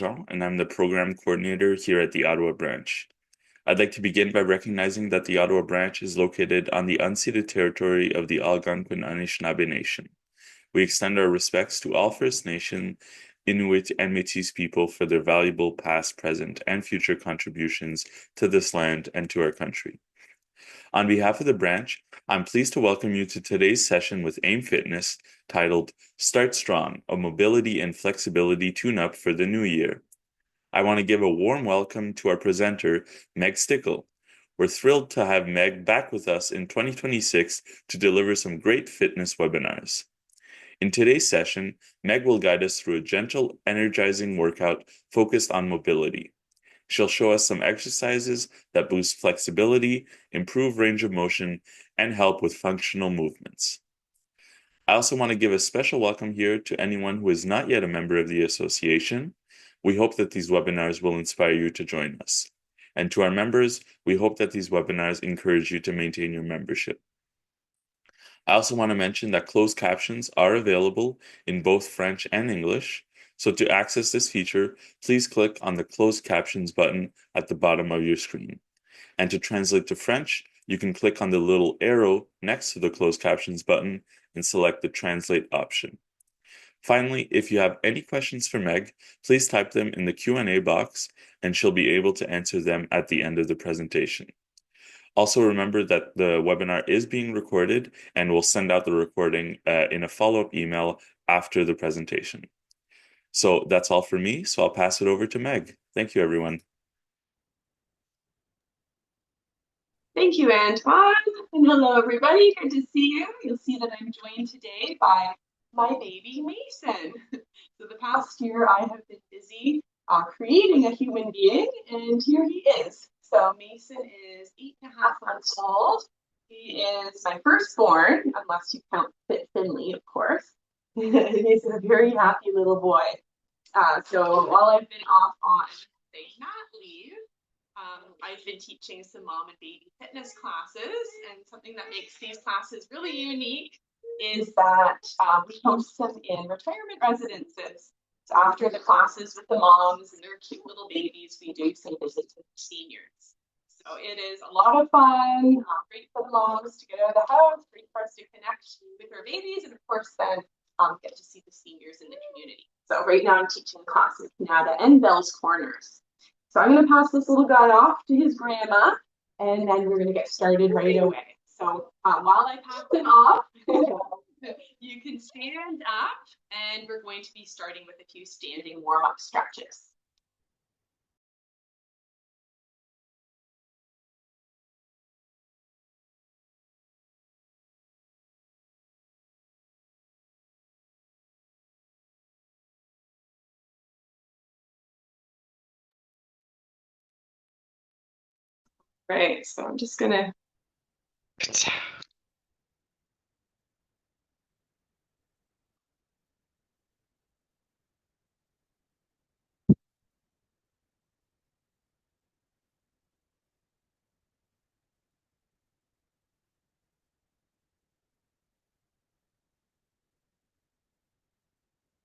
And I'm the program coordinator here at the Ottawa branch. I'd like to begin by recognizing that the Ottawa branch is located on the unceded territory of the Algonquin Anishinaabe Nation. We extend our respects to all First Nation, Inuit, and Métis people for their valuable past, present, and future contributions to this land and to our country. On behalf of the branch, I'm pleased to welcome you to today's session with AIM Fitness titled Start Strong, a Mobility and Flexibility Tune-Up for the New Year. I want to give a warm welcome to our presenter, Meg Stickl. We're thrilled to have Meg back with us in 2026 to deliver some great fitness webinars. In today's session, Meg will guide us through a gentle, energizing workout focused on mobility. She'll show us some exercises that boost flexibility, improve range of motion, and help with functional movements. I also want to give a special welcome here to anyone who is not yet a member of the association. We hope that these webinars will inspire you to join us. And to our members, we hope that these webinars encourage you to maintain your membership. I also want to mention that closed captions are available in both French and English. So to access this feature, please click on the closed captions button at the bottom of your screen. And to translate to French, you can click on the little arrow next to the closed captions button and select the translate option. Finally, if you have any questions for Meg, please type them in the Q&A box and she'll be able to answer them at the end of the presentation. Also remember that the webinar is being recorded and we'll send out the recording in a follow-up email after the presentation. So that's all for me, so I'll pass it over to Meg. Thank you, everyone. Thank you, Antoine, and hello, everybody. Good to see you. You'll see that I'm joined today by my baby, Mason. So the past year, I have been busy creating a human being, and here he is. So Mason is 8.5 months old. He is my firstborn, unless you count Fit Finley, of course. He's a very happy little boy. So while I've been off on mat leave, I've been teaching some mom and baby fitness classes, and something that makes these classes really unique is that we host them in retirement residences. So after the classes with the moms and their cute little babies, we do some visits with the seniors. So it is a lot of fun, great for the moms to get out of the house, great for us to connect with our babies, and of course then get to see the seniors in the community. So right now I'm teaching a class in Canada and Bell's Corners. So I'm going to pass this little guy off to his grandma, and then we're going to get started right away. So while I pass him off, you can stand up, and we're going to be starting with a few standing warm-up stretches. Right, so I'm just going to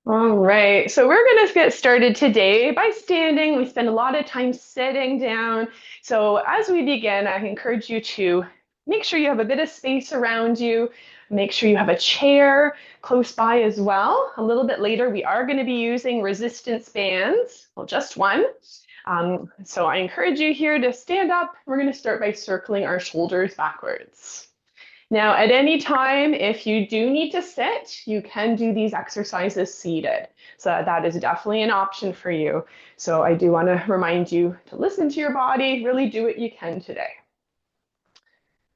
All right, so we're going to get started today by standing. We spend a lot of time sitting down. So as we begin, I encourage you to make sure you have a bit of space around you. Make sure you have a chair close by as well. A little bit later, we are going to be using resistance bands, well, just one. So I encourage you here to stand up. We're going to start by circling our shoulders backwards. Now, at any time, if you do need to sit, you can do these exercises seated. So that is definitely an option for you. So I do want to remind you to listen to your body, really do what you can today.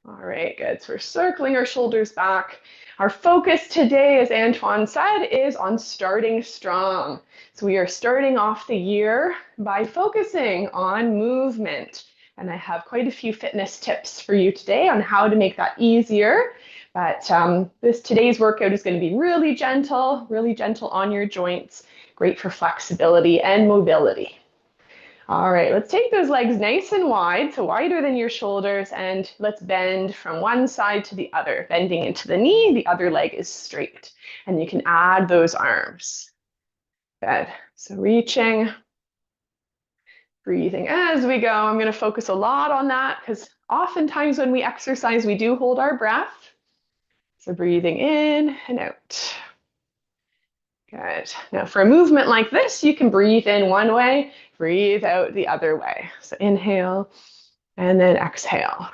All right, good. So we're circling our shoulders back. Our focus today, as Antoine said, is on starting strong. So we are starting off the year by focusing on movement. And I have quite a few fitness tips for you today on how to make that easier. But today's workout is going to be really gentle on your joints, great for flexibility and mobility. All right, let's take those legs nice and wide, so wider than your shoulders, and let's bend from one side to the other. Bending into the knee, the other leg is straight. And you can add those arms. Good. So reaching Breathing as we go. I'm going to focus a lot on that because oftentimes when we exercise, we do hold our breath. So breathing in and out. Good. Now for a movement like this, you can breathe in one way, breathe out the other way. So inhale and then exhale.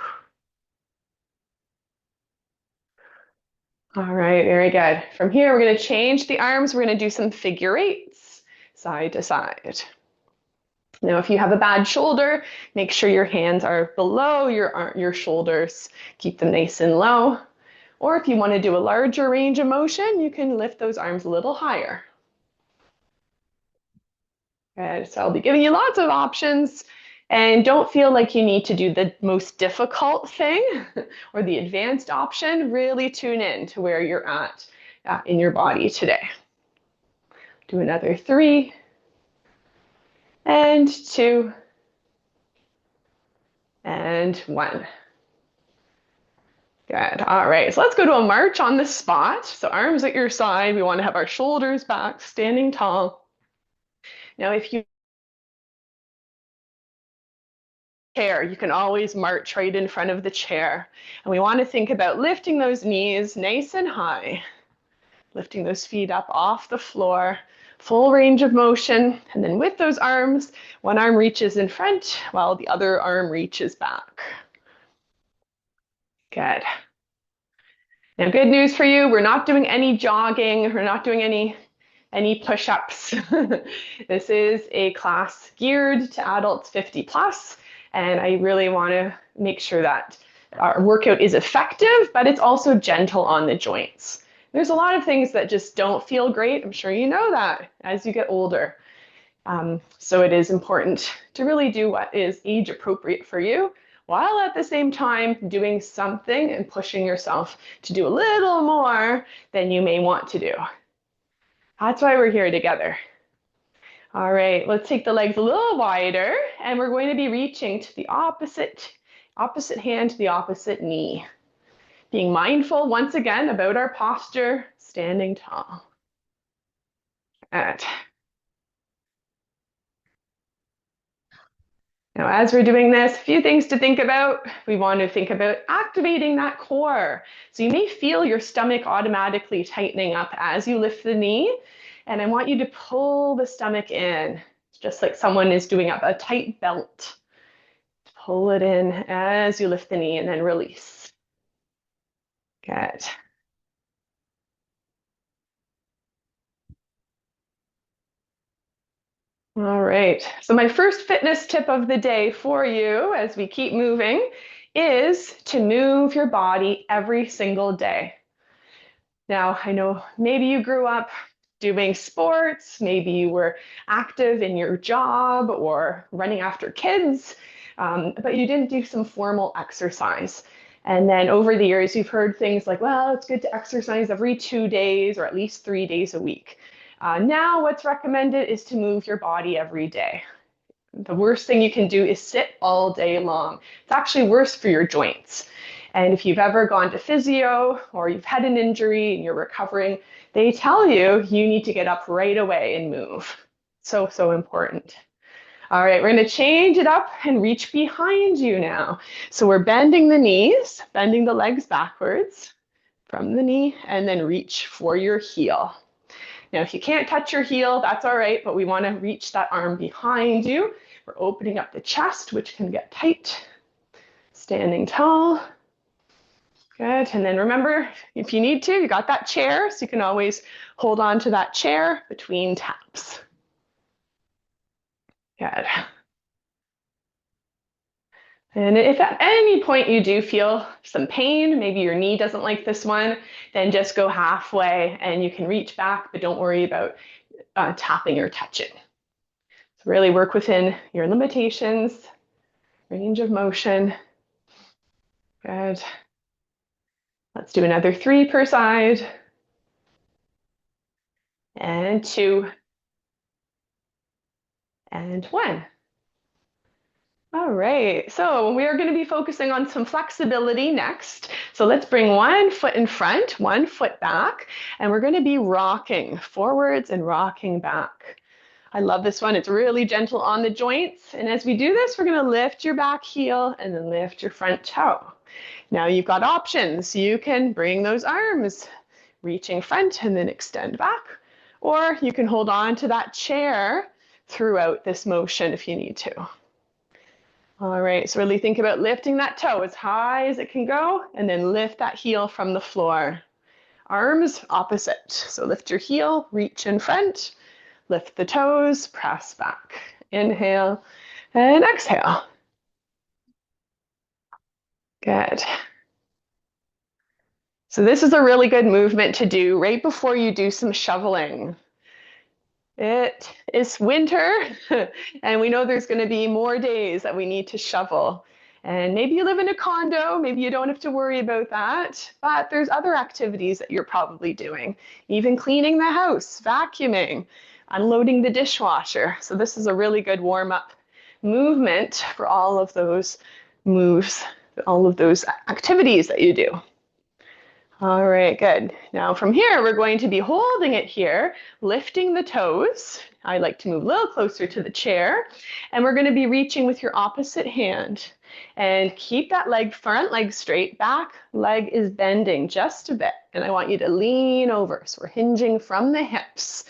All right, very good. From here, we're going to change the arms. We're going to do some figure eights, side to side. Now, if you have a bad shoulder, make sure your hands are below your shoulders. Keep them nice and low. Or if you want to do a larger range of motion, you can lift those arms a little higher. Good. So I'll be giving you lots of options. And don't feel like you need to do the most difficult thing or the advanced option. Really tune in to where you're at in your body today. Do another 3 and 2 and 1. Good. All right. So let's go to a march on the spot. So arms at your side. We want to have our shoulders back, standing tall. Now, if you chair, you can always march right in front of the chair. And we want to think about lifting those knees nice and high, lifting those feet up off the floor, full range of motion. And then with those arms, one arm reaches in front while the other arm reaches back. Good. Now, good news for you, we're not doing any jogging, we're not doing any push-ups. This is a class geared to adults 50 plus, and I really want to make sure that our workout is effective, but it's also gentle on the joints. There's a lot of things that just don't feel great. I'm sure you know that as you get older. So it is important to really do what is age appropriate for you, while at the same time doing something and pushing yourself to do a little more than you may want to do. That's why we're here together. All right, let's take the legs a little wider, and we're going to be reaching to the opposite hand to the opposite knee. Being mindful once again about our posture, standing tall. Good. Now, as we're doing this, a few things to think about. We want to think about activating that core. So you may feel your stomach automatically tightening up as you lift the knee. And I want you to pull the stomach in, just like someone is doing up a tight belt. Pull it in as you lift the knee and then release. Good. All right. So my first fitness tip of the day for you as we keep moving is to move your body every single day. Now, I know maybe you grew up doing sports, maybe you were active in your job or running after kids, but you didn't do some formal exercise. And then over the years, you've heard things like, well, it's good to exercise every 2 days or at least 3 days a week. Now, what's recommended is to move your body every day. The worst thing you can do is sit all day long. It's actually worse for your joints. And if you've ever gone to physio or you've had an injury and you're recovering, they tell you you need to get up right away and move. So, so important. All right, we're going to change it up and reach behind you now. So we're bending the knees, bending the legs backwards from the knee, and then reach for your heel. Now, if you can't touch your heel, that's all right, but we want to reach that arm behind you. We're opening up the chest, which can get tight. Standing tall. Good. And then remember, if you need to, you got that chair, so you can always hold on to that chair between taps. Good. And if at any point you do feel some pain, maybe your knee doesn't like this one, then just go halfway and you can reach back, but don't worry about tapping or touching. So really work within your limitations, range of motion. Good. Let's do another 3 per side. And 2. And 1. All right, so we are going to be focusing on some flexibility next. So let's bring one foot in front, one foot back, and we're going to be rocking forwards and rocking back. I love this one. It's really gentle on the joints. And as we do this, we're going to lift your back heel and then lift your front toe. Now you've got options. You can bring those arms reaching front and then extend back, or you can hold on to that chair throughout this motion if you need to. All right, so really think about lifting that toe as high as it can go and then lift that heel from the floor. Arms opposite. So lift your heel, reach in front, lift the toes, press back. Inhale and exhale. Good. So this is a really good movement to do right before you do some shoveling. It is winter, and we know there's going to be more days that we need to shovel. And maybe you live in a condo, maybe you don't have to worry about that, but there's other activities that you're probably doing, even cleaning the house, vacuuming, unloading the dishwasher. So this is a really good warm-up movement for all of those moves, all of those activities that you do. All right, good. Now from here, we're going to be holding it here, lifting the toes. I like to move a little closer to the chair. And we're going to be reaching with your opposite hand. And keep that leg, front leg straight, back leg is bending just a bit. And I want you to lean over. So we're hinging from the hips.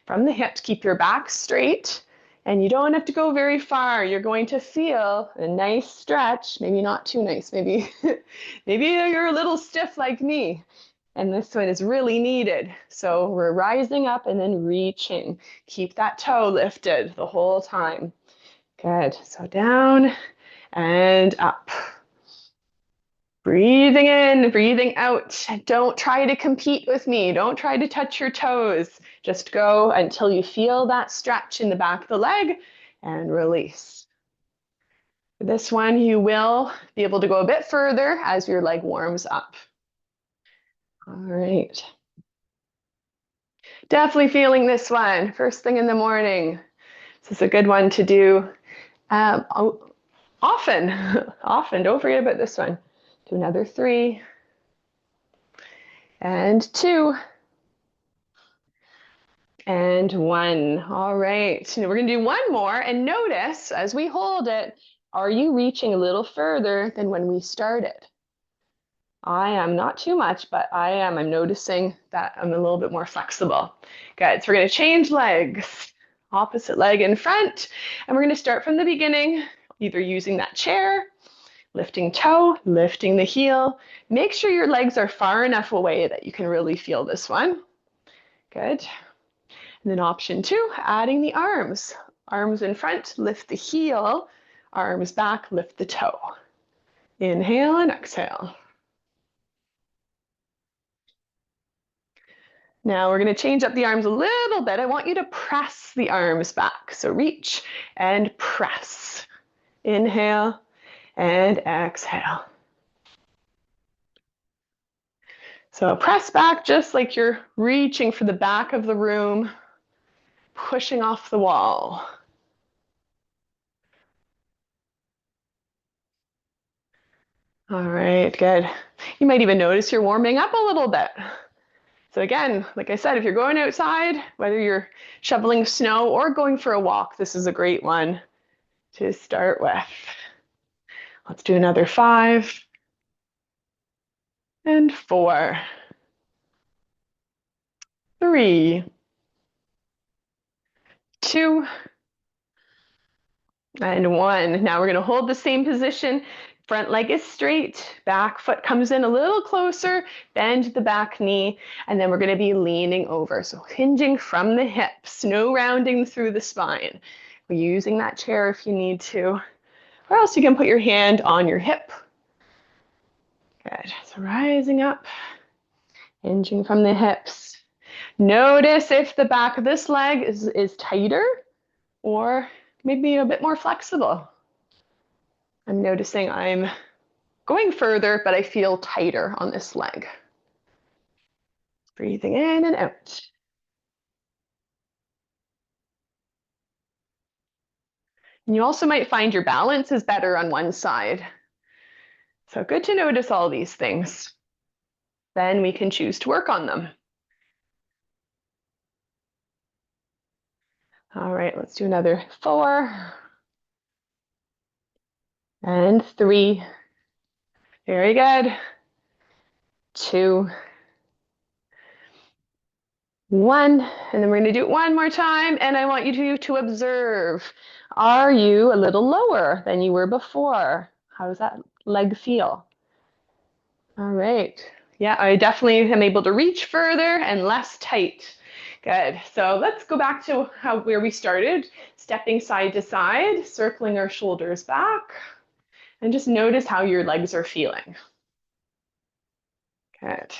From the hips, keep your back straight. And you don't have to go very far. You're going to feel a nice stretch, maybe not too nice, maybe you're a little stiff like me. And this one is really needed. So we're rising up and then reaching. Keep that toe lifted the whole time. Good. So down and up. Breathing in, breathing out. Don't try to compete with me. Don't try to touch your toes. Just go until you feel that stretch in the back of the leg and release. For this one, you will be able to go a bit further as your leg warms up. All right. Definitely feeling this one first thing in the morning. This is a good one to do often. Often. Don't forget about this one. Do another 3 and 2 and 1. All right. So we're going to do one more and notice as we hold it, are you reaching a little further than when we started? I am not too much, but I am. I'm noticing that I'm a little bit more flexible. Good. So we're going to change legs. Opposite leg in front. And we're going to start from the beginning, either using that chair, lifting toe, lifting the heel. Make sure your legs are far enough away that you can really feel this one. Good. And then option 2, adding the arms. Arms in front, lift the heel. Arms back, lift the toe. Inhale and exhale. Now we're going to change up the arms a little bit. I want you to press the arms back. So reach and press. Inhale and exhale. So press back just like you're reaching for the back of the room, pushing off the wall. All right, good. You might even notice you're warming up a little bit. So again, like I said, if you're going outside, whether you're shoveling snow or going for a walk, this is a great one to start with. Let's do another 5 and 4, 3, 2, and 1. Now we're going to hold the same position. Front leg is straight, back foot comes in a little closer, bend the back knee, and then we're going to be leaning over. So hinging from the hips, no rounding through the spine. We're using that chair if you need to, or else you can put your hand on your hip. Good. So rising up, hinging from the hips. Notice if the back of this leg is tighter or maybe a bit more flexible. I'm noticing I'm going further, but I feel tighter on this leg. Breathing in and out. And you also might find your balance is better on one side. So good to notice all these things. Then we can choose to work on them. All right, let's do another 4 and 3. Very good. 2, 1, and then we're going to do it one more time, and I want you to observe. Are you a little lower than you were before? How does that leg feel? All right. Yeah, I definitely am able to reach further and less tight. Good. So let's go back to where we started, stepping side to side, circling our shoulders back, and just notice how your legs are feeling. Good.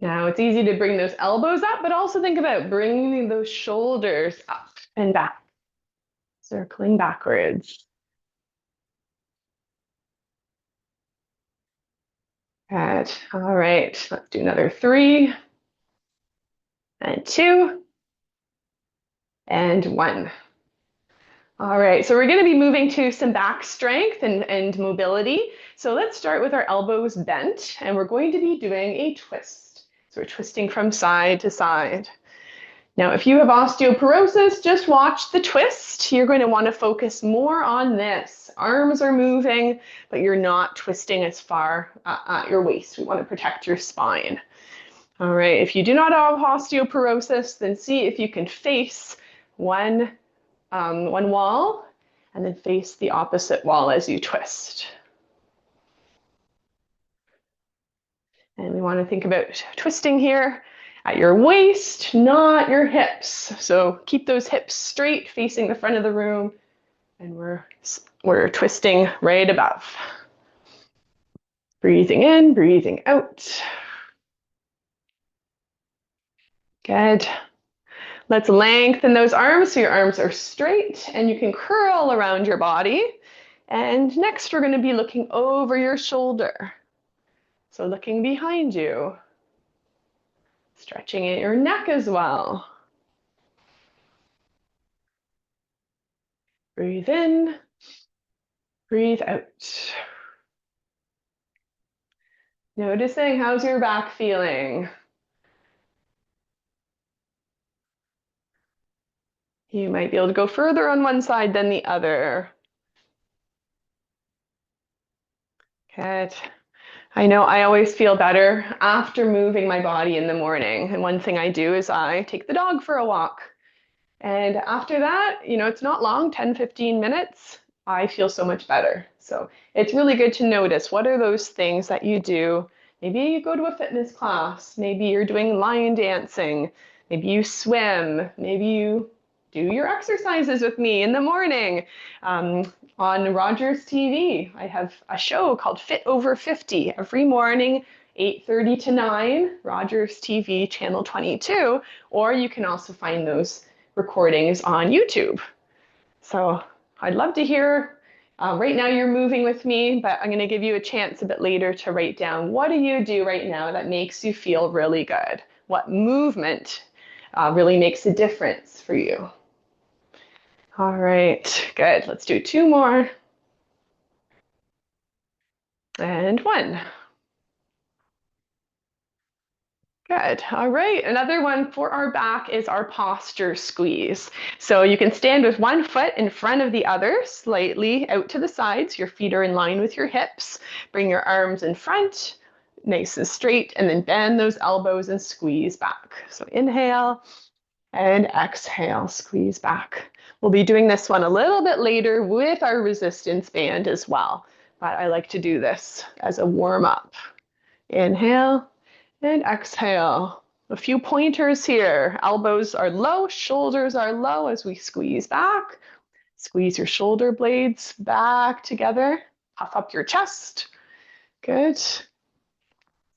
Now it's easy to bring those elbows up, but also think about bringing those shoulders up and back, circling backwards. Good. All right. Let's do another 3 and 2 and 1. All right, so we're going to be moving to some back strength and mobility. So let's start with our elbows bent, and we're going to be doing a twist. So we're twisting from side to side. Now, if you have osteoporosis, just watch the twist. You're going to want to focus more on this. Arms are moving, but you're not twisting as far at your waist. We want to protect your spine. All right, if you do not have osteoporosis, then see if you can face one wall and then face the opposite wall as you twist. And we want to think about twisting here at your waist, not your hips. So keep those hips straight facing the front of the room, and we're twisting right above. Breathing in, breathing out. Good. Let's lengthen those arms so your arms are straight and you can curl around your body. And next, we're going to be looking over your shoulder. So looking behind you, stretching at your neck as well. Breathe in, breathe out. Noticing how's your back feeling. You might be able to go further on one side than the other. Good. I know I always feel better after moving my body in the morning. And one thing I do is I take the dog for a walk. And after that, it's not long, 10, 15 minutes. I feel so much better. So it's really good to notice what are those things that you do. Maybe you go to a fitness class. Maybe you're doing line dancing. Maybe you swim. Maybe you do your exercises with me in the morning. On Rogers TV, I have a show called Fit Over 50 every morning, 8:30 to 9, Rogers TV, channel 22, or you can also find those recordings on YouTube. So I'd love to hear. Right now you're moving with me, but I'm going to give you a chance a bit later to write down what do you do right now that makes you feel really good? What movement really makes a difference for you? All right, good. Let's do 2 more. And 1. Good. All right. Another one for our back is our posture squeeze. So you can stand with one foot in front of the other, slightly out to the sides. Your feet are in line with your hips. Bring your arms in front, nice and straight, and then bend those elbows and squeeze back. So inhale and exhale, squeeze back. We'll be doing this one a little bit later with our resistance band as well, but I like to do this as a warm up. Inhale and exhale. A few pointers here. Elbows are low, shoulders are low as we squeeze back. Squeeze your shoulder blades back together. Puff up your chest. Good.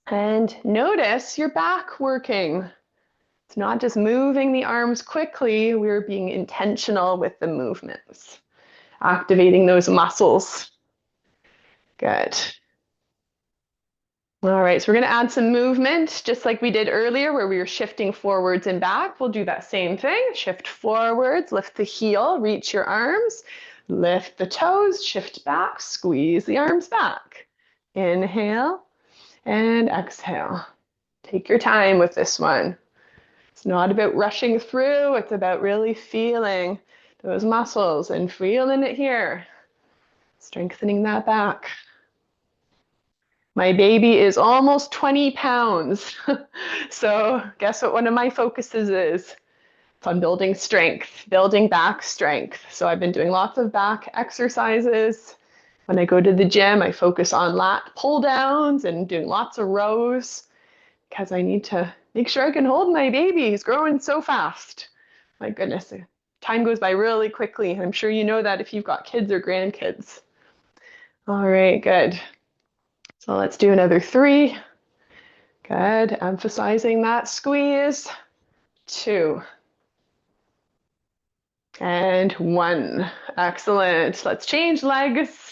And notice your back working. It's not just moving the arms quickly, we're being intentional with the movements, activating those muscles. Good. All right, so we're going to add some movement, just like we did earlier, where we were shifting forwards and back. We'll do that same thing. Shift forwards, lift the heel, reach your arms, lift the toes, shift back, squeeze the arms back. Inhale and exhale. Take your time with this one. It's not about rushing through, it's about really feeling those muscles and feeling it here, strengthening that back. My baby is almost 20 pounds. So, guess what one of my focuses is? It's on building strength, building back strength. So, I've been doing lots of back exercises. When I go to the gym, I focus on lat pull downs and doing lots of rows because I need to make sure I can hold my baby. He's growing so fast. My goodness, time goes by really quickly. I'm sure you know that if you've got kids or grandkids. All right, good. So let's do another 3. Good. Emphasizing that squeeze. 2. And 1. Excellent. Let's change legs.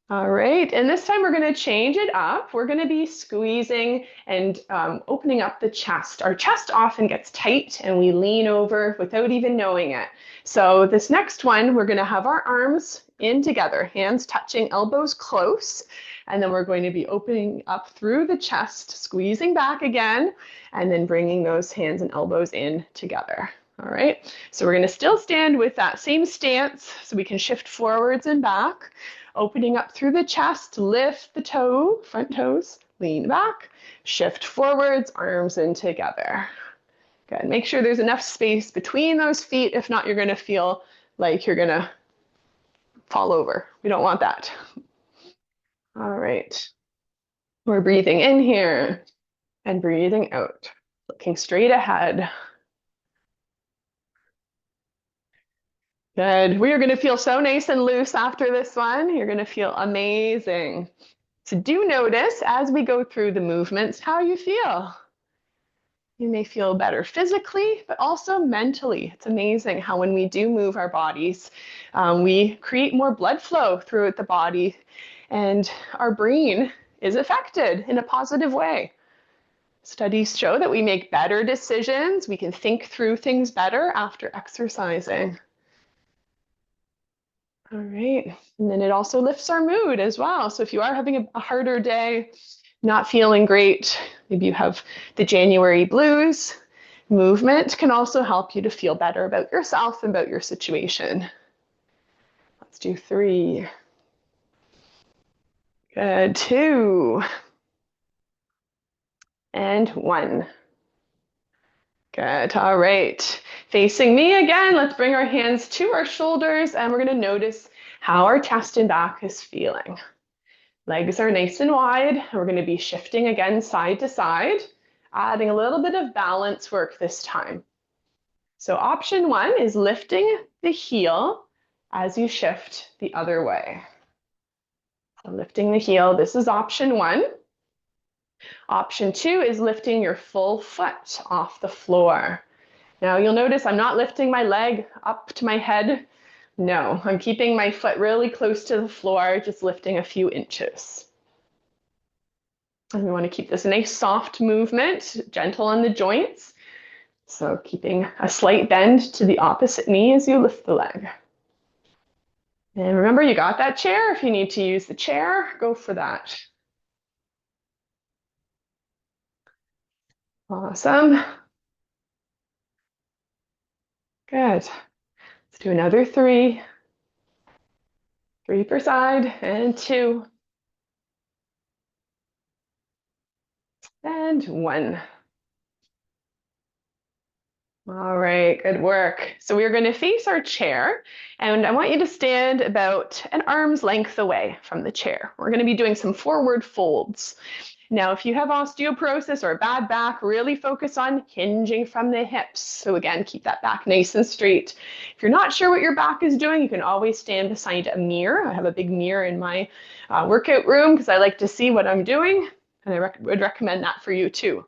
All right, and this time we're going to change it up. We're going to be squeezing and opening up the chest. Our chest often gets tight and we lean over without even knowing it. So this next one, we're going to have our arms in together, hands touching, elbows close, and then we're going to be opening up through the chest, squeezing back again, and then bringing those hands and elbows in together. All right, so we're going to still stand with that same stance so we can shift forwards and back. Opening up through the chest, lift the toe, front toes, lean back, shift forwards, arms in together. Good. Make sure there's enough space between those feet. If not, you're going to feel like you're going to fall over. We don't want that. All right. We're breathing in here and breathing out, looking straight ahead. Good. We are going to feel so nice and loose after this one. You're going to feel amazing. So do notice as we go through the movements how you feel. You may feel better physically, but also mentally. It's amazing how when we do move our bodies, we create more blood flow throughout the body, and our brain is affected in a positive way. Studies show that we make better decisions. We can think through things better after exercising. All right. And then it also lifts our mood as well. So if you are having a harder day, not feeling great, maybe you have the January blues, movement can also help you to feel better about yourself and about your situation. Let's do 3. Good. 2. And 1. Good. All right. Facing me again, let's bring our hands to our shoulders and we're going to notice how our chest and back is feeling. Legs are nice and wide. We're going to be shifting again side to side, adding a little bit of balance work this time. So option 1 is lifting the heel as you shift the other way. So lifting the heel, this is option 1. Option 2 is lifting your full foot off the floor. Now you'll notice I'm not lifting my leg up to my head. No, I'm keeping my foot really close to the floor, just lifting a few inches. And we want to keep this nice soft movement, gentle on the joints. So keeping a slight bend to the opposite knee as you lift the leg. And remember, you got that chair. If you need to use the chair, go for that. Awesome. Good. Let's do another 3. 3 per side, and 2. And 1. All right, good work. So we're going to face our chair, and I want you to stand about an arm's length away from the chair. We're going to be doing some forward folds. Now, if you have osteoporosis or a bad back, really focus on hinging from the hips. So again, keep that back nice and straight. If you're not sure what your back is doing, you can always stand beside a mirror. I have a big mirror in my workout room because I like to see what I'm doing, and I would recommend that for you too.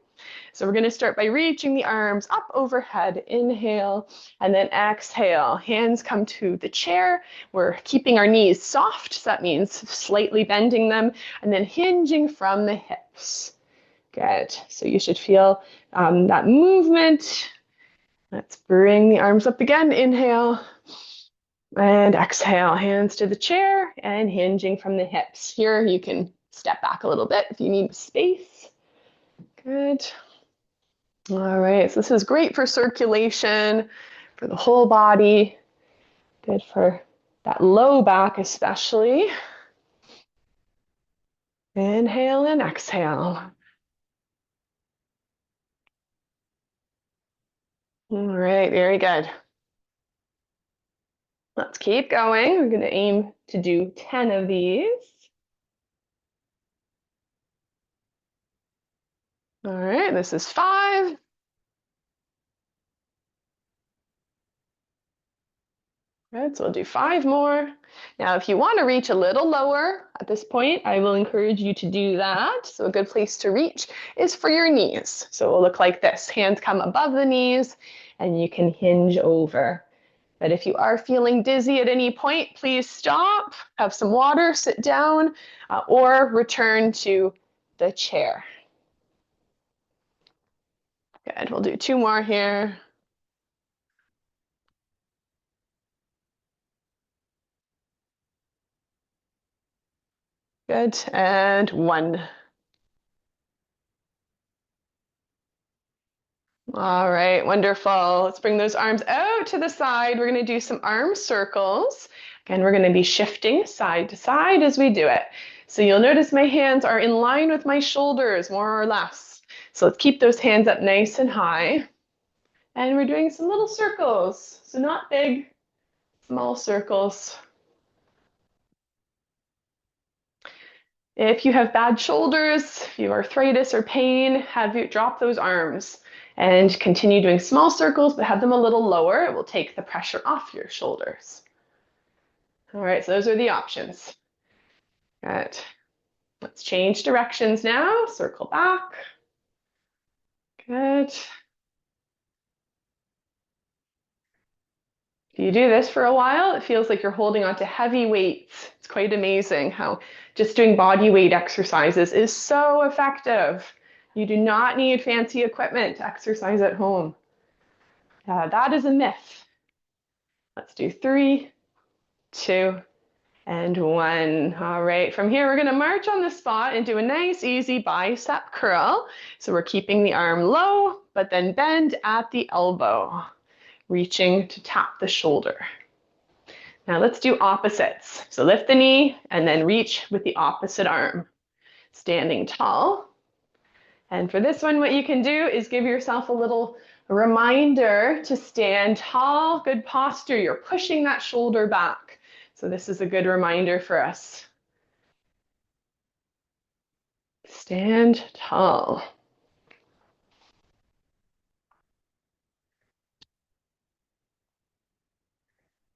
So we're going to start by reaching the arms up overhead. Inhale, and then exhale. Hands come to the chair. We're keeping our knees soft, so that means slightly bending them, and then hinging from the hips. Good. So you should feel that movement. Let's bring the arms up again. Inhale, and exhale. Hands to the chair, and hinging from the hips. Here you can step back a little bit if you need space. Good. All right, so this is great for circulation, for the whole body, good for that low back especially. Inhale and exhale. All right, very good. Let's keep going. We're going to aim to do 10 of these. All right, this is 5. Good, so we'll do 5 more. Now, if you want to reach a little lower at this point, I will encourage you to do that. So a good place to reach is for your knees. So it will look like this. Hands come above the knees and you can hinge over. But if you are feeling dizzy at any point, please stop, have some water, sit down, or return to the chair. Good, we'll do 2 more here. Good, and 1. All right, wonderful. Let's bring those arms out to the side. We're going to do some arm circles. Again, we're going to be shifting side to side as we do it. So you'll notice my hands are in line with my shoulders, more or less. So let's keep those hands up nice and high. And we're doing some little circles. So not big, small circles. If you have bad shoulders, if you have arthritis or pain, have you drop those arms and continue doing small circles, but have them a little lower. It will take the pressure off your shoulders. All right, so those are the options. Good. Let's change directions now. Circle back. Good. If you do this for a while, it feels like you're holding onto heavy weights. It's quite amazing how just doing body weight exercises is so effective. You do not need fancy equipment to exercise at home. That is a myth. Let's do 3, 2, and 1. All right, from here, we're going to march on the spot and do a nice, easy bicep curl. So we're keeping the arm low, but then bend at the elbow, reaching to tap the shoulder. Now let's do opposites. So lift the knee and then reach with the opposite arm, standing tall. And for this one, what you can do is give yourself a little reminder to stand tall, good posture. You're pushing that shoulder back. So this is a good reminder for us. Stand tall.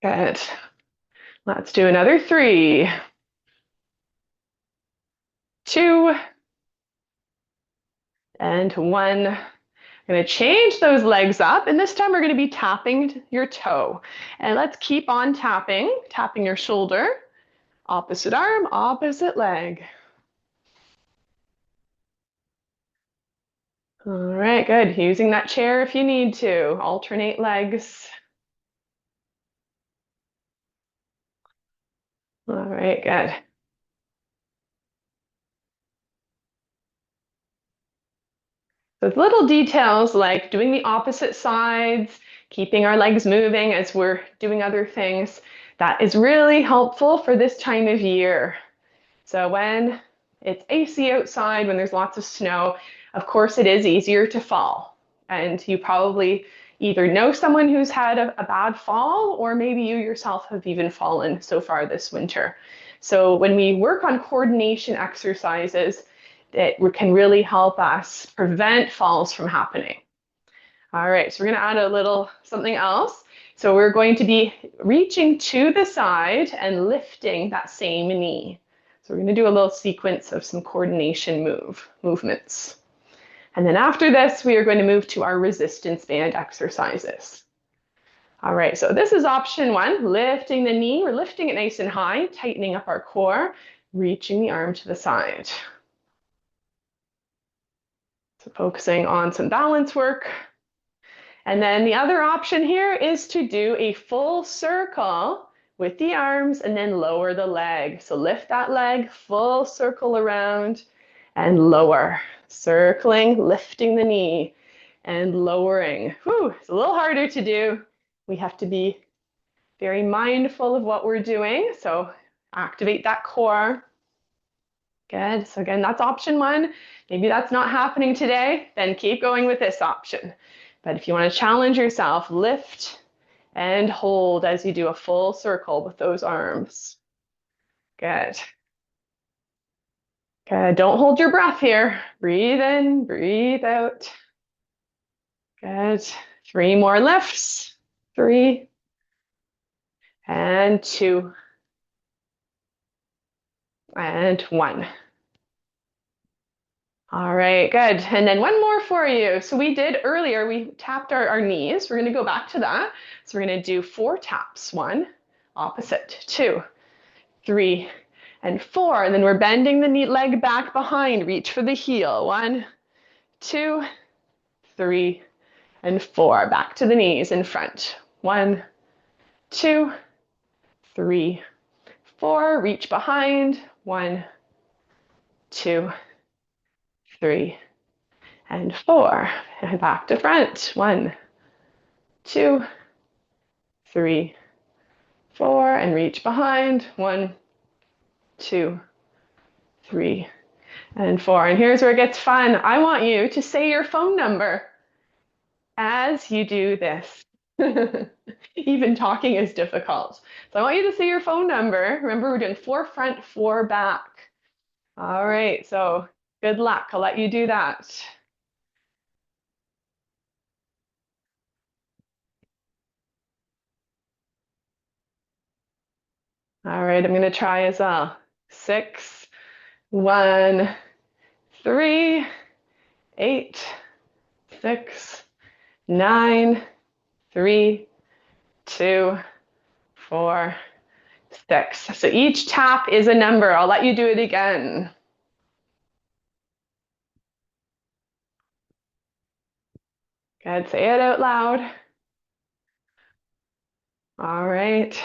Good. Let's do another 3, 2, and 1. I'm going to change those legs up, and this time we're going to be tapping your toe. And let's keep on tapping, tapping your shoulder, opposite arm, opposite leg. All right, good. Using that chair if you need to. Alternate legs. All right, good. So it's little details like doing the opposite sides, keeping our legs moving as we're doing other things. That is really helpful for this time of year. So when it's icy outside, when there's lots of snow, of course it is easier to fall. And you probably either know someone who's had a bad fall, or maybe you yourself have even fallen so far this winter. So when we work on coordination exercises, that can really help us prevent falls from happening. All right, so we're going to add a little something else. So we're going to be reaching to the side and lifting that same knee. So we're going to do a little sequence of some coordination movements. And then after this, we are going to move to our resistance band exercises. All right, so this is option 1, lifting the knee. We're lifting it nice and high, tightening up our core, reaching the arm to the side. So focusing on some balance work. And then the other option here is to do a full circle with the arms and then lower the leg. So lift that leg, full circle around and lower. Circling, lifting the knee. and lowering. Whew, it's a little harder to do. We have to be very mindful of what we're doing. So activate that core. Good. So again, that's option one. Maybe that's not happening today, then keep going with this option. But if you want to challenge yourself, lift and hold as you do a full circle with those arms. Good. Good. Don't hold your breath here. Breathe in, breathe out. Good. 3 more lifts. 3 and 2 and 1. All right, good. And then one more for you. So we did earlier, we tapped our knees. We're going to go back to that. So we're going to do 4 taps. 1, opposite, 2, 3, and 4. And then we're bending the knee leg back behind. Reach for the heel. 1, 2, 3, and 4. Back to the knees in front. 1, 2, 3, 4. Reach behind. 1, 2, 3, and 4. And back to front. 1, 2, 3, 4. And reach behind. 1, 2, 3, and 4. And here's where it gets fun. I want you to say your phone number as you do this. Even talking is difficult. So I want you to say your phone number. Remember, we're doing 4 front, 4 back. All right, so good luck. I'll let you do that. All right, I'm going to try as well. 6, 1, 3, 8, 6, 9, 3, 2, 4, 6. So each tap is a number. I'll let you do it again. Good, say it out loud. All right.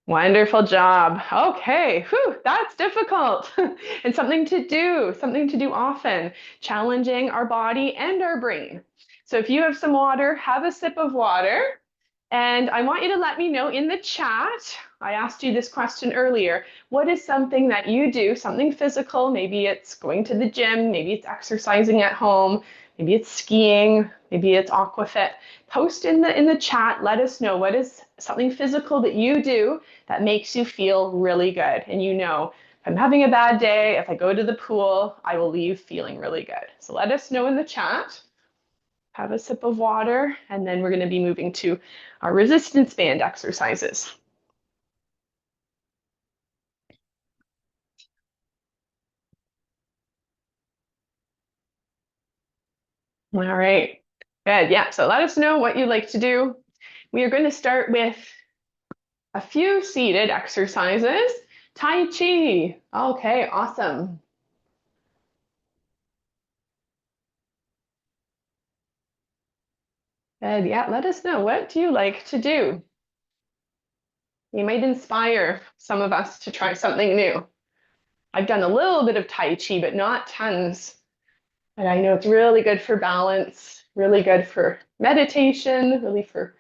Wonderful job. Okay, whew, that's difficult and something to do often, challenging our body and our brain. So if you have some water, have a sip of water. And I want you to let me know in the chat. I asked you this question earlier. What is something that you do, something physical? Maybe it's going to the gym, maybe it's exercising at home, maybe it's skiing, maybe it's aquafit. Post in the chat, let us know what is something physical that you do that makes you feel really good. And you know, if I'm having a bad day, if I go to the pool, I will leave feeling really good. So let us know in the chat. Have a sip of water, and then we're going to be moving to our resistance band exercises. All right, good. Yeah, so let us know what you like to do. We are going to start with a few seated exercises. Tai Chi. Okay, awesome. Good. Yeah, let us know. What do you like to do? You might inspire some of us to try something new. I've done a little bit of Tai Chi, but not tons. And I know it's really good for balance, really good for meditation, really for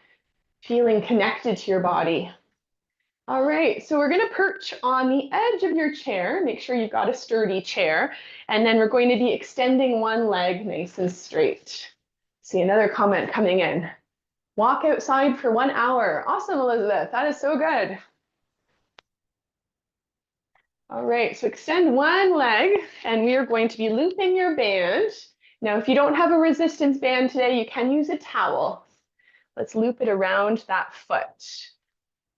feeling connected to your body. All right, so we're going to perch on the edge of your chair. Make sure you've got a sturdy chair. And then we're going to be extending one leg nice and straight. See another comment coming in. Walk outside for 1 hour. Awesome, Elizabeth. That is so good. All right, so extend one leg, and we are going to be looping your band. Now, if you don't have a resistance band today, you can use a towel. Let's loop it around that foot.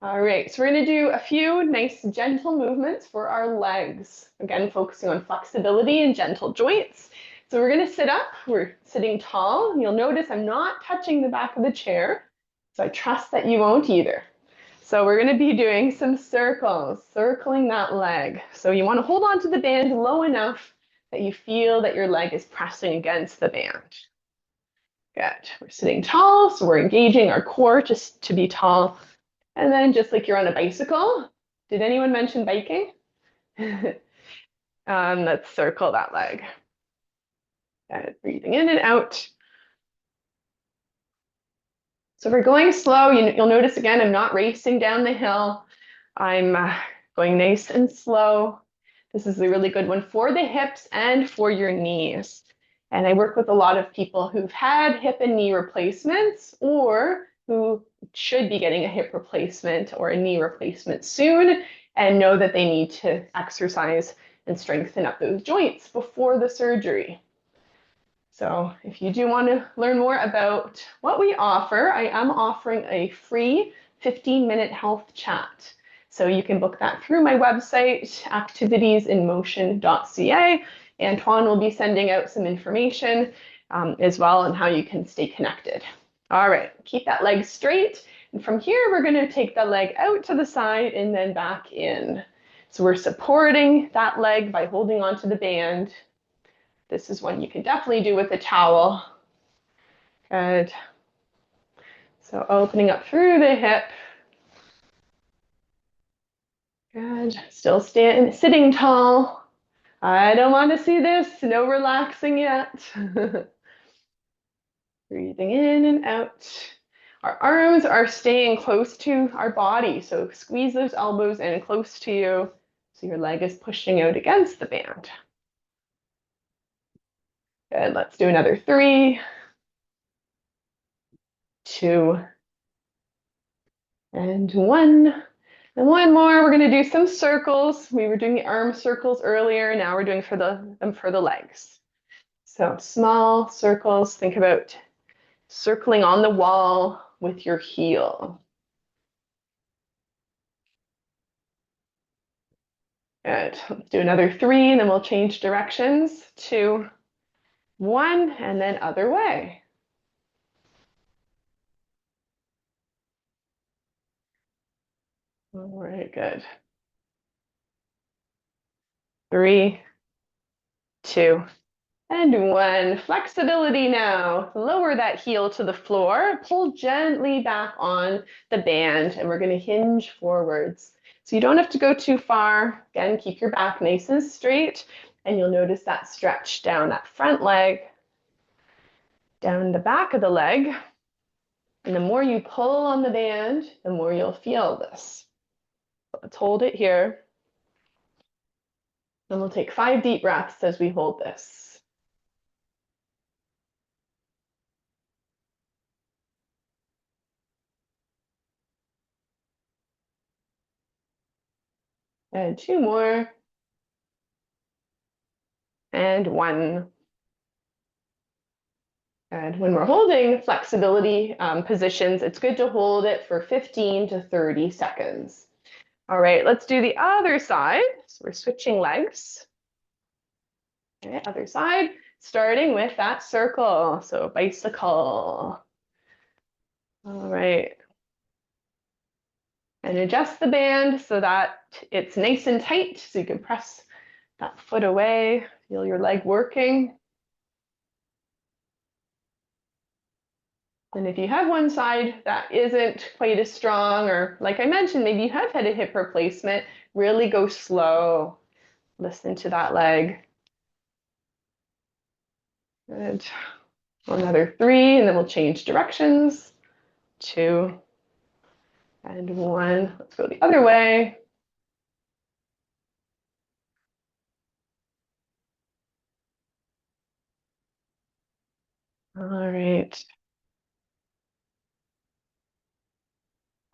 All right, so we're going to do a few nice gentle movements for our legs. Again, focusing on flexibility and gentle joints. So we're going to sit up. We're sitting tall. You'll notice I'm not touching the back of the chair, so I trust that you won't either. So we're going to be doing some circles, circling that leg. So you want to hold on to the band low enough that you feel that your leg is pressing against the band. Good. We're sitting tall, so we're engaging our core just to be tall. And then just like you're on a bicycle. Did anyone mention biking? Let's circle that leg. Good. Breathing in and out. So we're going slow. You'll notice again, I'm not racing down the hill. I'm going nice and slow. This is a really good one for the hips and for your knees. And I work with a lot of people who've had hip and knee replacements or who should be getting a hip replacement or a knee replacement soon and know that they need to exercise and strengthen up those joints before the surgery. So if you do want to learn more about what we offer, I am offering a free 15-minute health chat. So you can book that through my website, activitiesinmotion.ca. Antoine will be sending out some information as well on how you can stay connected. All right, keep that leg straight. And from here, we're going to take the leg out to the side and then back in. So we're supporting that leg by holding onto the band. This is one you can definitely do with a towel. Good. So opening up through the hip. Good. Still sitting tall. I don't want to see this. No relaxing yet. Breathing in and out. Our arms are staying close to our body, so squeeze those elbows in close to you so your leg is pushing out against the band. Good. Let's do another 3, 2, and 1. And one more, we're going to do some circles. We were doing the arm circles earlier. Now we're doing them for the legs. So small circles. Think about circling on the wall with your heel. Good. Let's do another 3, and then we'll change directions. 2, 1, and then other way. All right, good. 3, 2, and 1. Flexibility now. Lower that heel to the floor. Pull gently back on the band, and we're going to hinge forwards. So you don't have to go too far. Again, keep your back nice and straight, and you'll notice that stretch down that front leg, down the back of the leg. And the more you pull on the band, the more you'll feel this. Let's hold it here. And we'll take 5 deep breaths as we hold this. And 2 more. And 1. And when we're holding flexibility positions, it's good to hold it for 15 to 30 seconds. All right, let's do the other side. So we're switching legs. Okay, other side, starting with that circle. So bicycle. All right. And adjust the band so that it's nice and tight so you can press that foot away, feel your leg working. And if you have one side that isn't quite as strong, or like I mentioned, maybe you have had a hip replacement, really go slow. Listen to that leg. Good. Another 3, and then we'll change directions. 2, and 1. Let's go the other way. All right.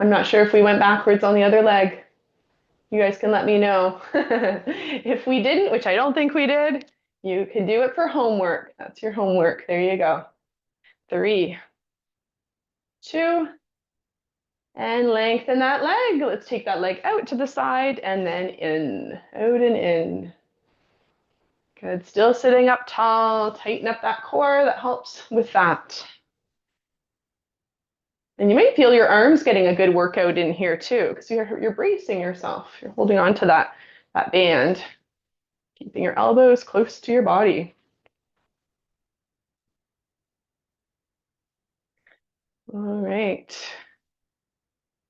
I'm not sure if we went backwards on the other leg. You guys can let me know. If we didn't, which I don't think we did, you can do it for homework. That's your homework. There you go. 3, 2, and lengthen that leg. Let's take that leg out to the side and then in, out and in. Good. Still sitting up tall. Tighten up that core. That helps with that. And you might feel your arms getting a good workout in here too, because you're bracing yourself. You're holding on to that band, keeping your elbows close to your body. All right.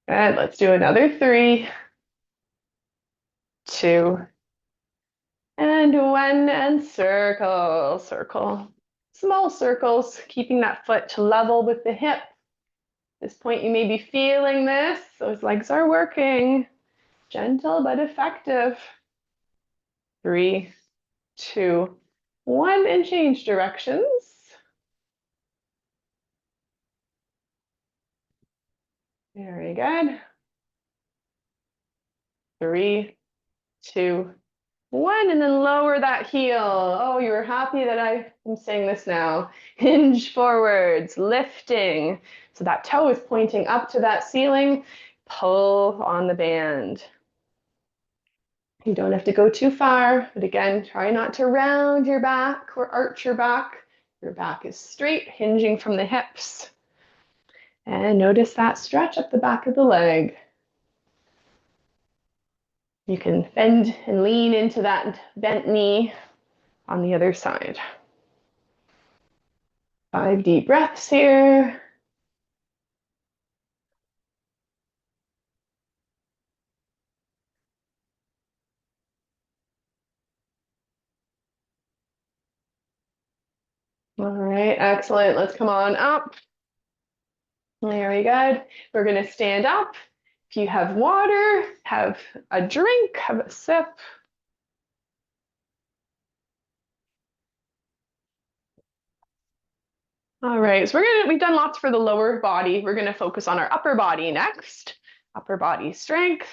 Good. Let's do another 3, 2, and 1, and circle, circle. small circles, keeping that foot level with the hip. At this point, you may be feeling this. Those legs are working. Gentle but effective. 3, 2, 1, and change directions. Very good. 3, 2, 1, and then lower that heel. Oh, you were happy that I'm saying this now. Hinge forwards, lifting. So that toe is pointing up to that ceiling. Pull on the band. You don't have to go too far, but again, try not to round your back or arch your back. Your back is straight, hinging from the hips. And notice that stretch up the back of the leg. You can bend and lean into that bent knee on the other side. 5 deep breaths here. All right, excellent. Let's come on up. Very good. We're going to stand up. If you have water, have a drink, have a sip. All right, so we've done lots for the lower body. We're going to focus on our upper body next. Upper body strength.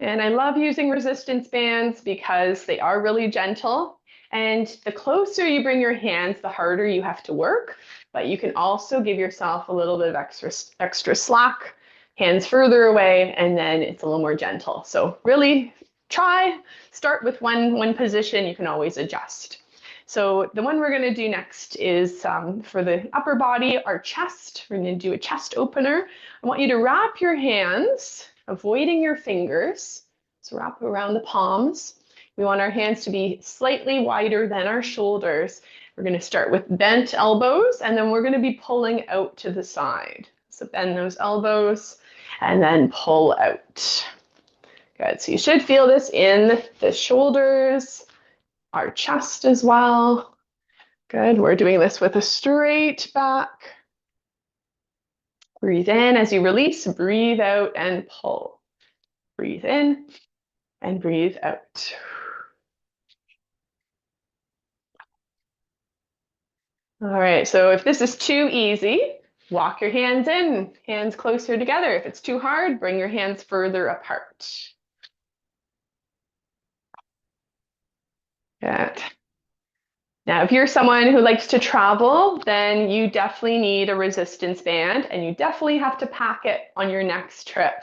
And I love using resistance bands because they are really gentle. And the closer you bring your hands, the harder you have to work. But you can also give yourself a little bit of extra slack, hands further away, and then it's a little more gentle. So really start with one position. You can always adjust. So the one we're going to do next is for the upper body, our chest. We're going to do a chest opener. I want you to wrap your hands, avoiding your fingers. So wrap around the palms. We want our hands to be slightly wider than our shoulders. We're going to start with bent elbows, and then we're going to be pulling out to the side. So bend those elbows and then pull out. Good. So you should feel this in the shoulders, our chest as well. Good. We're doing this with a straight back. Breathe in as you release, breathe out and pull. Breathe in and breathe out. All right, so if this is too easy, walk your hands in, hands closer together. If it's too hard, bring your hands further apart. Good. Now, if you're someone who likes to travel, then you definitely need a resistance band and you definitely have to pack it on your next trip.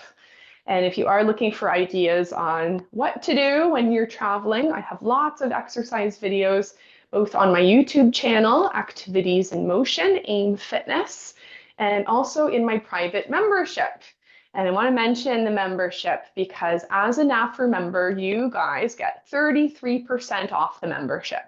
And if you are looking for ideas on what to do when you're traveling, I have lots of exercise videos, both on my YouTube channel, Activities in Motion, AIM Fitness, and also in my private membership. And I want to mention the membership because as a NAFR member, you guys get 33% off the membership.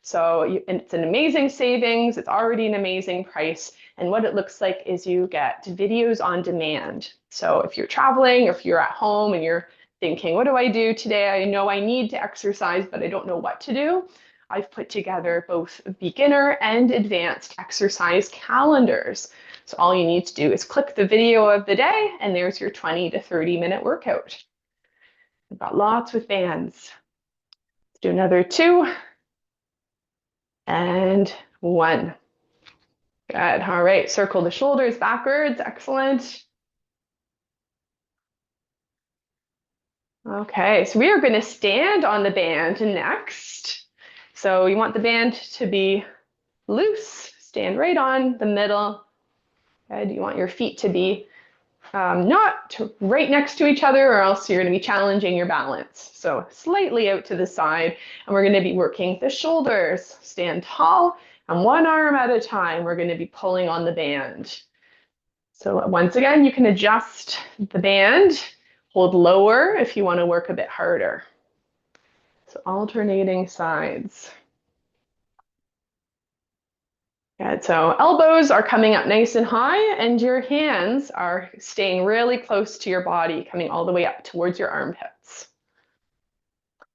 So it's an amazing savings. It's already an amazing price. And what it looks like is you get videos on demand. So if you're traveling, or if you're at home and you're thinking, what do I do today? I know I need to exercise, but I don't know what to do. I've put together both beginner and advanced exercise calendars. So all you need to do is click the video of the day, and there's your 20 to 30-minute workout. I've got lots with bands. Let's do another 2 and 1. Good. All right. Circle the shoulders backwards. Excellent. Okay. So we are going to stand on the band next. So you want the band to be loose. Stand right on the middle. Good. You want your feet to be not right next to each other, or else you're going to be challenging your balance. So slightly out to the side, and we're going to be working the shoulders. Stand tall, and one arm at a time, we're going to be pulling on the band. So once again, you can adjust the band, hold lower if you want to work a bit harder. So alternating sides. Good. So elbows are coming up nice and high, and your hands are staying really close to your body, coming all the way up towards your armpits.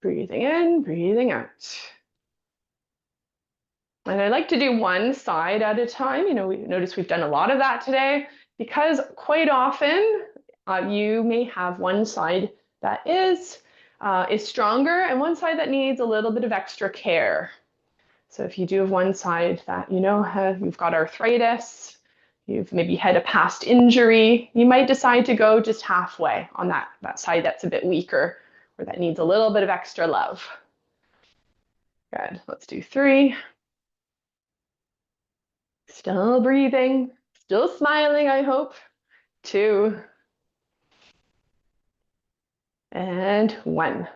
Breathing in, breathing out. And I like to do one side at a time. We notice we've done a lot of that today because quite often you may have one side that is stronger and one side that needs a little bit of extra care. So if you do have one side that you've got arthritis, you've maybe had a past injury, you might decide to go just halfway on that side that's a bit weaker or that needs a little bit of extra love. Good. Let's do 3. Still breathing, still smiling, I hope. 2 and 1.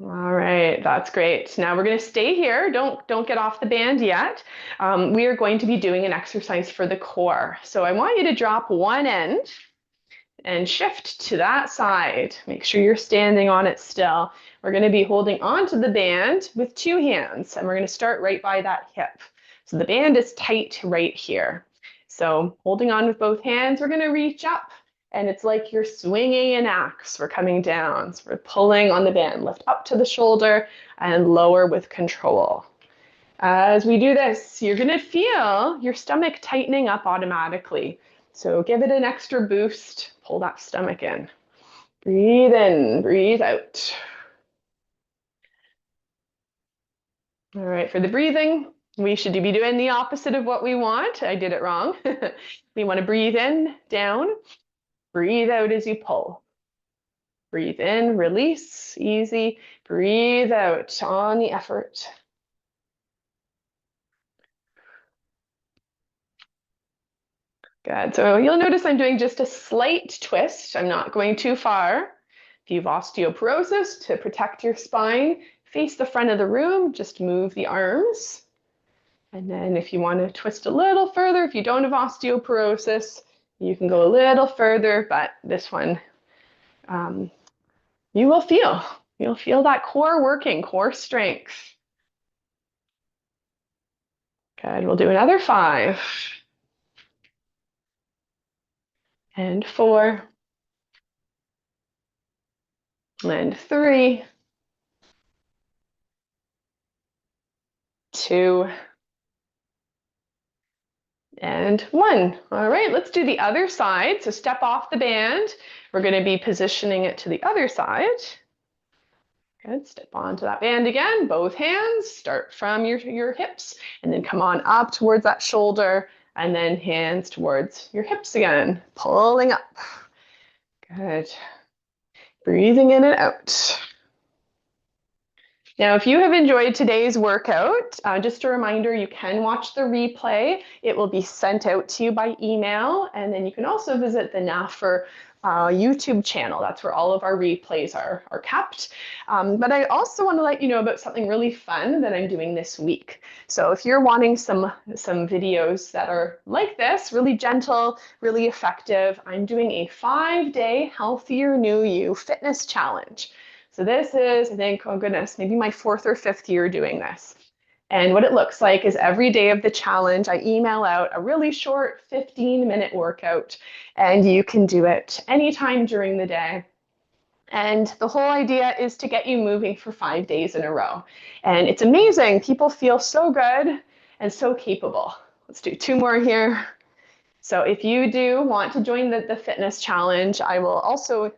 All right, that's great. Now we're going to stay here. Don't get off the band yet. We are going to be doing an exercise for the core. So I want you to drop one end and shift to that side. Make sure you're standing on it still. We're going to be holding onto the band with 2 hands, and we're going to start right by that hip. So the band is tight right here. So holding on with both hands, we're going to reach up, and it's like you're swinging an axe. We're coming down. So we're pulling on the band, lift up to the shoulder and lower with control. As we do this, you're going to feel your stomach tightening up automatically. So give it an extra boost. Pull that stomach in. Breathe in, breathe out. All right, for the breathing, we should be doing the opposite of what we want. I did it wrong. We want to breathe in, down. Breathe out as you pull. Breathe in, release, easy. Breathe out on the effort. Good. So you'll notice I'm doing just a slight twist. I'm not going too far. If you have osteoporosis, to protect your spine, face the front of the room, just move the arms. And then if you want to twist a little further, if you don't have osteoporosis, you can go a little further, but this one, you'll feel that core working, core strength. Good. We'll do another 5 and 4 and 3, 2 and 1. All right, let's do the other side. So step off the band. We're going to be positioning it to the other side. Good. Step onto that band again. Both hands. Start from your hips and then come on up towards that shoulder and then hands towards your hips again. Pulling up. Good. Breathing in and out. Now, if you have enjoyed today's workout, just a reminder, you can watch the replay. It will be sent out to you by email, and then you can also visit the NAFR YouTube channel. That's where all of our replays are kept. But I also want to let you know about something really fun that I'm doing this week. So if you're wanting some videos that are like this, really gentle, really effective, I'm doing a 5-day Healthier New You fitness challenge. So this is, I think, oh goodness, maybe my 4th or 5th year doing this. And what it looks like is every day of the challenge, I email out a really short 15-minute workout, and you can do it anytime during the day. And the whole idea is to get you moving for 5 days in a row. And it's amazing. People feel so good and so capable. Let's do 2 more here. So if you do want to join the fitness challenge, I will also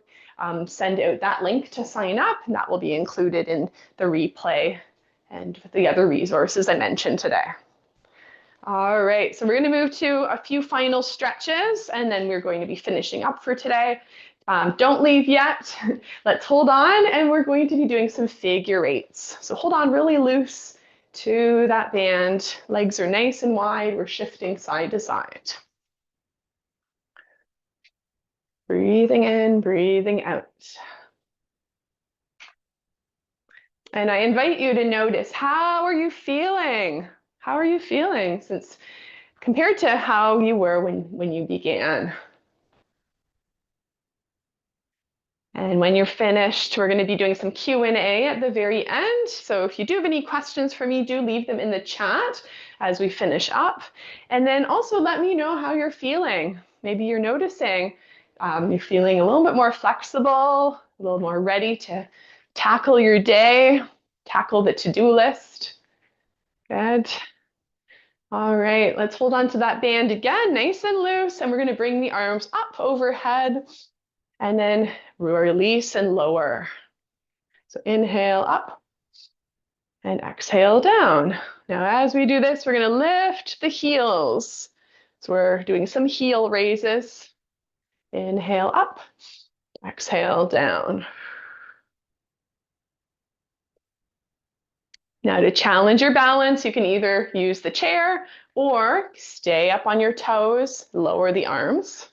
send out that link to sign up, and that will be included in the replay and the other resources I mentioned today. All right, so we're going to move to a few final stretches, and then we're going to be finishing up for today. Don't leave yet. Let's hold on, and we're going to be doing some figure eights. So hold on really loose to that band. Legs are nice and wide. We're shifting side to side. Breathing in, breathing out. And I invite you to notice, how are you feeling? How are you feeling since compared to how you were when you began? And when you're finished, we're going to be doing some Q&A at the very end. So if you do have any questions for me, do leave them in the chat as we finish up. And then also let me know how you're feeling. Maybe you're noticing you're feeling a little bit more flexible, a little more ready to tackle your day. tackle the to-do list. Good. All right, let's hold on to that band again, nice and loose, and we're going to bring the arms up overhead and then release and lower. So inhale up and exhale down. Now, as we do this, we're going to lift the heels. So we're doing some heel raises. Inhale up, exhale down. Now, to challenge your balance, you can either use the chair or stay up on your toes, lower the arms,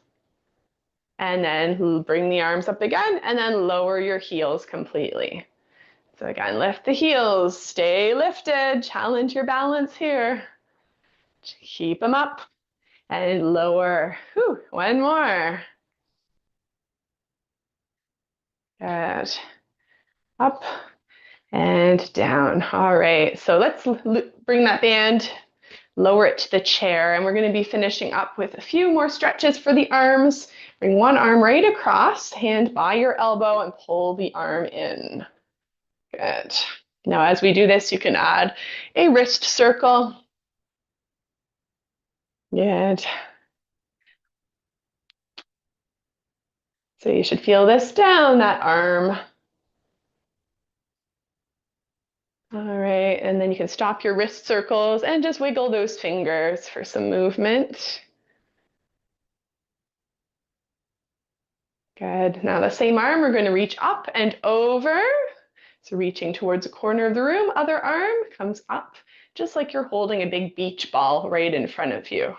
and then bring the arms up again, and then lower your heels completely. So again, lift the heels, stay lifted, challenge your balance here. Keep them up and lower. Whew, one more. Good. Up and down. All right, so let's bring that band, lower it to the chair, and we're going to be finishing up with a few more stretches for the arms. Bring one arm right across, hand by your elbow, and pull the arm in. Good. Now, as we do this, you can add a wrist circle. Good. So you should feel this down, that arm. All right, and then you can stop your wrist circles and just wiggle those fingers for some movement. Good. Now the same arm, we're going to reach up and over. So reaching towards a corner of the room, other arm comes up, just like you're holding a big beach ball right in front of you.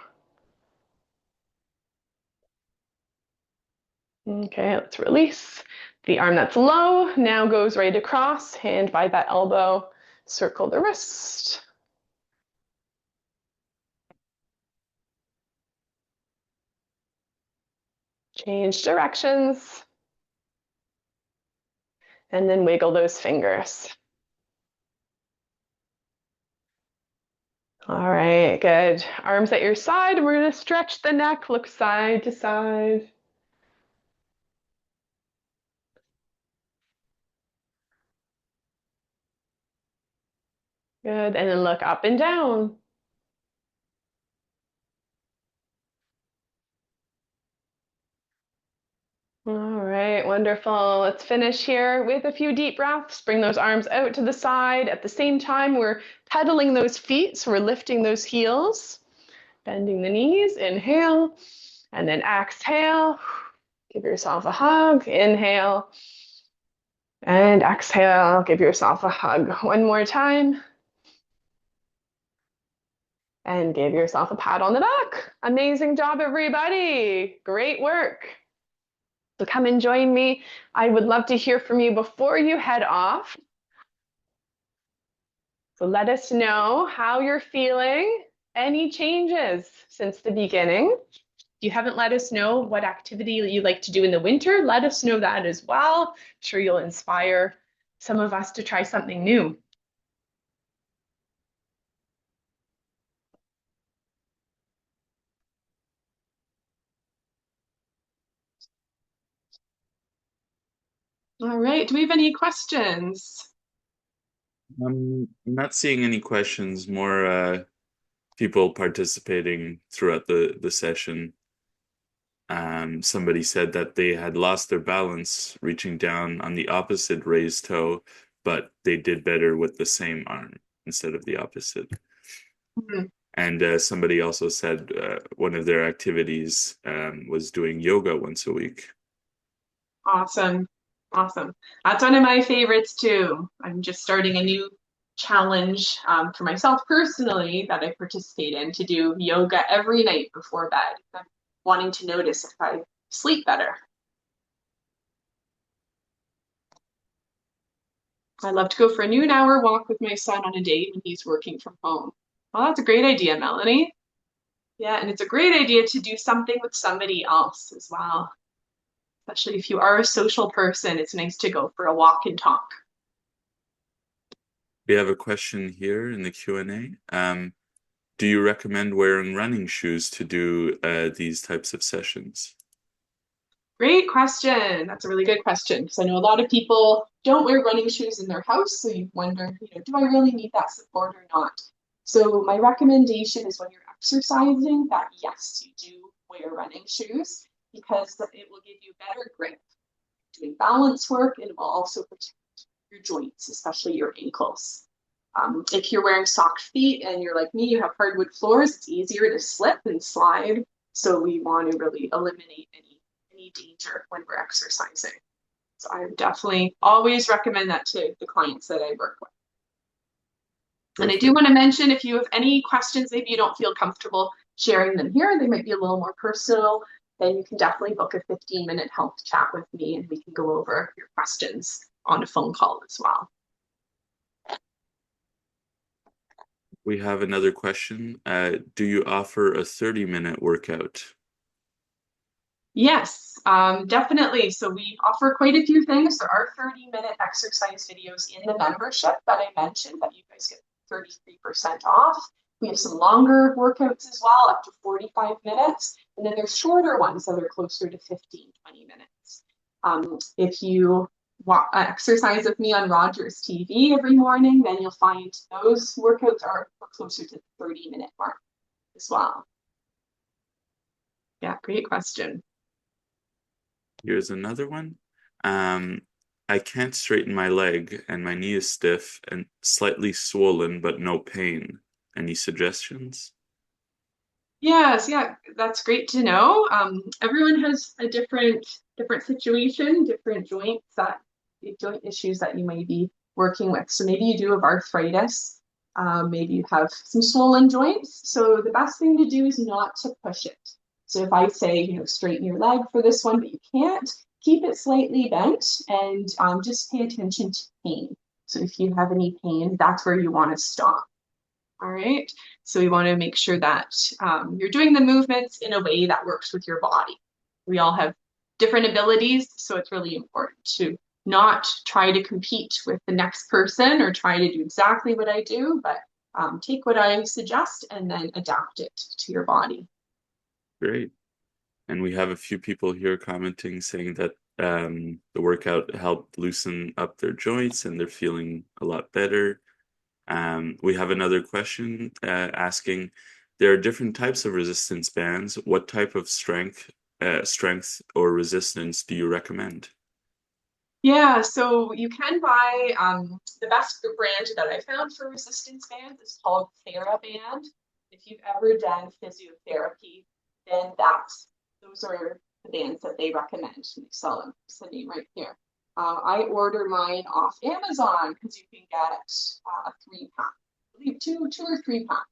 Okay, let's release. The arm that's low now goes right across, hand by that elbow, circle the wrist. Change directions. And then wiggle those fingers. All right, good. Arms at your side. We're going to stretch the neck, look side to side. Good, and then look up and down. All right, wonderful. Let's finish here with a few deep breaths. Bring those arms out to the side. At the same time, we're pedaling those feet, so we're lifting those heels, bending the knees. Inhale, and then exhale. Give yourself a hug. Inhale, and exhale. Give yourself a hug. One more time. And give yourself a pat on the back. Amazing job, everybody. Great work. So come and join me. I would love to hear from you before you head off. So let us know how you're feeling, any changes since the beginning. If you haven't let us know what activity you like to do in the winter, let us know that as well. I'm sure you'll inspire some of us to try something new. All right, do we have any questions? I'm not seeing any questions, more people participating throughout the session. Somebody said that they had lost their balance reaching down on the opposite raised toe, but they did better with the same arm instead of the opposite. Mhm. And somebody also said one of their activities was doing yoga once a week. Awesome. Awesome. That's one of my favorites too. I'm just starting a new challenge for myself personally that I participate in to do yoga every night before bed. I'm wanting to notice if I sleep better. I love to go for a noon hour walk with my son on a date when he's working from home. Well, that's a great idea, Melanie. Yeah, and it's a great idea to do something with somebody else as well. Especially if you are a social person, it's nice to go for a walk and talk. We have a question here in the Q&A. Do you recommend wearing running shoes to do these types of sessions? Great question. That's a really good question because I know a lot of people don't wear running shoes in their house, so you wonder, do I really need that support or not? So my recommendation is when you're exercising that yes, you do wear running shoes because it will give you better grip doing balance work and it will also protect your joints, especially your ankles. If you're wearing soft feet and you're like me, you have hardwood floors, it's easier to slip and slide. So we want to really eliminate any danger when we're exercising. So I would definitely always recommend that to the clients that I work with. And I do Perfect. want to mention if you have any questions, maybe you don't feel comfortable sharing them here, they might be a little more personal, then you can definitely book a 15-minute health chat with me and we can go over your questions on a phone call as well. We have another question. Do you offer a 30-minute workout? Yes, definitely. So we offer quite a few things. There are 30-minute exercise videos in the membership that I mentioned that you guys get 33% off. We have some longer workouts as well, up to 45 minutes. And then there's shorter ones that are closer to 15, 20 minutes. If you exercise with me on Rogers TV every morning, then you'll find those workouts are closer to the 30-minute mark as well. Yeah, great question. Here's another one. Um, I can't straighten my leg and my knee is stiff and slightly swollen, but no pain. Any suggestions? Yes, yeah, that's great to know. Everyone has a different situation, different joint issues that you may be working with. So maybe you do have arthritis, maybe you have some swollen joints. So the best thing to do is not to push it. So if I say, straighten your leg for this one, but you can't, keep it slightly bent and just pay attention to pain. So if you have any pain, that's where you want to stop. All right. So we want to make sure that you're doing the movements in a way that works with your body. We all have different abilities, so it's really important to not try to compete with the next person or try to do exactly what I do, but take what I suggest and then adapt it to your body. Great. And we have a few people here commenting saying that the workout helped loosen up their joints and they're feeling a lot better. We have another question asking, there are different types of resistance bands. What type of strength or resistance do you recommend? Yeah, so you can buy the best brand that I found for resistance bands is called TheraBand. If you've ever done physiotherapy, then those are the bands that they recommend. They sell them. It's the name right here. I order mine off Amazon because you can get a 3-pack, I believe two or 3-pack.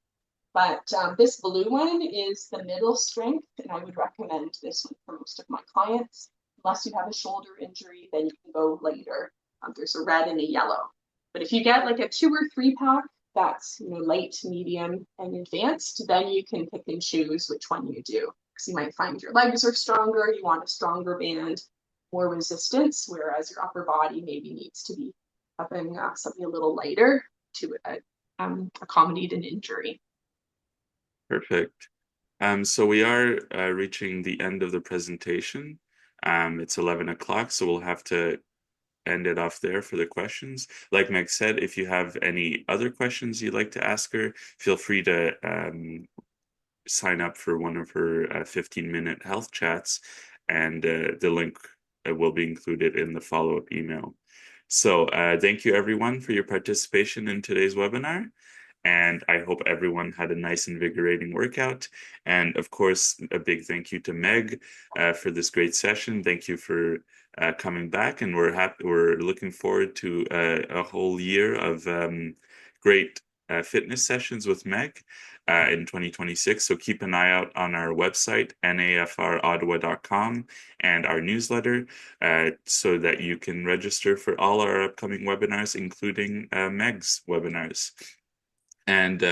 But this blue one is the middle strength, and I would recommend this one for most of my clients. Unless you have a shoulder injury, then you can go later. There's a red and a yellow. But if you get like a 2 or 3-pack, that's light, medium, and advanced, then you can pick and choose which one you do. Because you might find your legs are stronger, you want a stronger band, more resistance, whereas your upper body maybe needs to be having something a little lighter to accommodate an injury. Perfect. So we are reaching the end of the presentation. It's 11 o'clock, so we'll have to end it off there for the questions. Like Meg said, if you have any other questions you'd like to ask her, feel free to sign up for one of her 15-minute health chats, and the link will be included in the follow-up email. So thank you everyone for your participation in today's webinar. And I hope everyone had a nice, invigorating workout. And of course, a big thank you to Meg for this great session. Thank you for coming back, and we're looking forward to a whole year of great fitness sessions with Meg in 2026. So keep an eye out on our website, nafrottawa.com, and our newsletter so that you can register for all our upcoming webinars, including Meg's webinars. And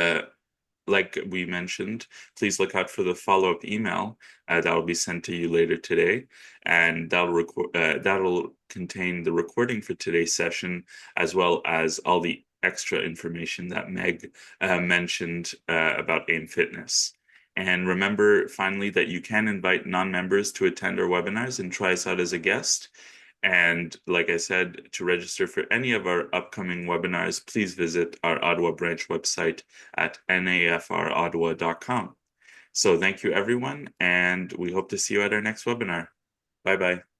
like we mentioned, please look out for the follow-up email that will be sent to you later today, and that'll contain the recording for today's session, as well as all the extra information that Meg mentioned about AIM Fitness. And remember, finally, that you can invite non-members to attend our webinars and try us out as a guest. And like I said, to register for any of our upcoming webinars, please visit our Ottawa branch website at nafrottawa.com. So thank you, everyone, and we hope to see you at our next webinar. Bye bye.